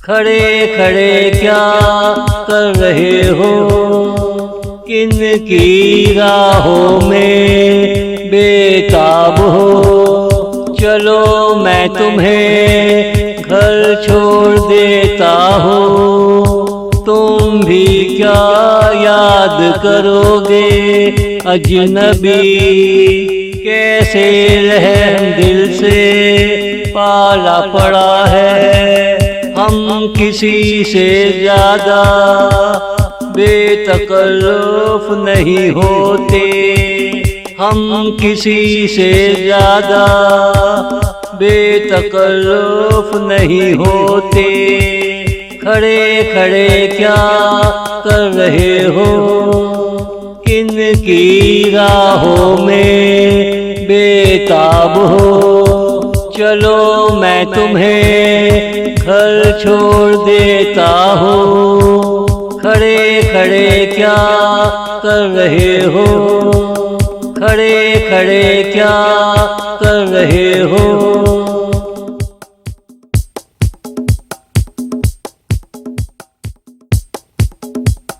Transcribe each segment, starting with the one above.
खड़े खड़े क्या कर रहे हो, किन की राहों में बेताब हो। चलो मैं तुम्हें घर छोड़ देता हूँ, तुम भी क्या याद करोगे अजनबी। कैसे रहम दिल से पाला पड़ा है, हम किसी से ज्यादा बेतकल्लुफ नहीं होते। हम किसी से ज्यादा बेतकल्लुफ नहीं होते। खड़े खड़े क्या कर रहे हो, किन की राहों में बेताब हो। चलो मैं तुम्हें घर छोड़ देता हूँ, खड़े खड़े क्या कर रहे हो, खड़े खड़े क्या कर रहे हो।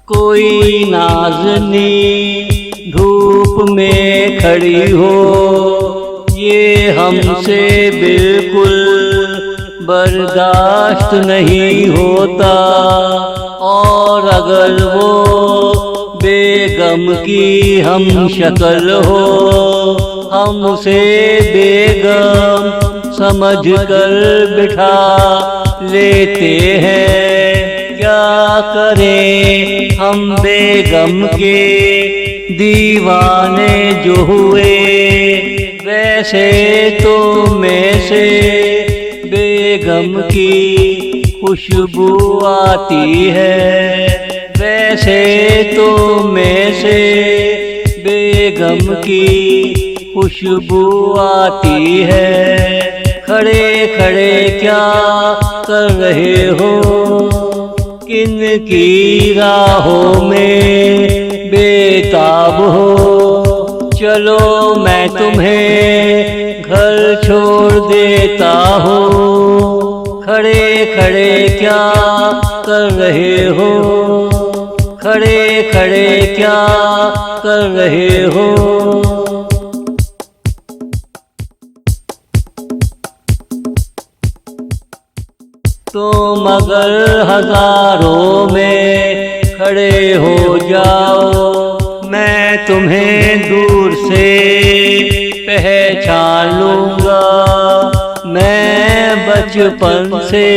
कोई नाज़नी धूप में खड़ी हो, ये हमसे बिल्कुल बर्दाश्त नहीं होता। और अगर वो बेगम की हम शक्ल हो, हम उसे बेगम समझ कर बिठा लेते हैं। क्या करें हम बेगम के दीवाने जो हुए, वैसे तो में से बेगम की खुशबू आती है। वैसे तो में से बेगम की खुशबू आती है। खड़े खड़े क्या कर रहे हो, किन की राहों में बेताब हो। चलो मैं तुम्हें घर छोड़ देता हूँ, खड़े खड़े क्या कर रहे हो, खड़े खड़े क्या कर रहे हो। तुम अगर हजारों में खड़े हो जाओ, मैं तुम्हें दूर से पहचान लूँगा। मैं बचपन से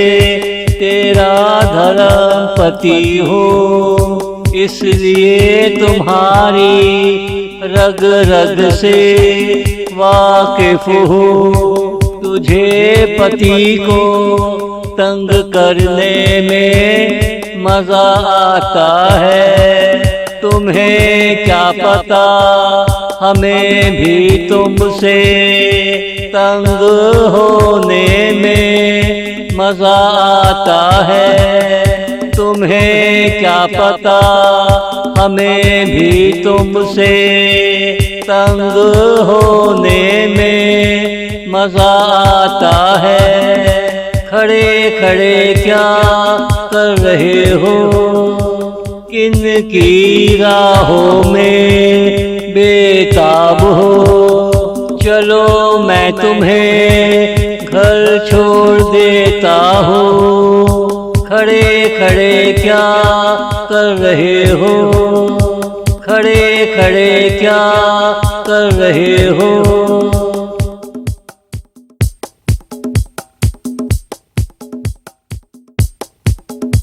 तेरा धर्मपति हूँ, इसलिए तुम्हारी रग रग से वाकिफ हूँ। तुझे पति को तंग करने में मजा आता है, तुम्हें क्या पता हमें भी तुमसे तंग होने में मजा आता है। तुम्हें क्या पता हमें भी तुमसे तंग होने में मजा आता है। खड़े खड़े क्या कर रहे हो, किन की राहों में बेताब हो। चलो मैं तुम्हें घर छोड़ देता हूँ, खड़े खड़े क्या कर रहे हो, खड़े खड़े क्या कर रहे हो।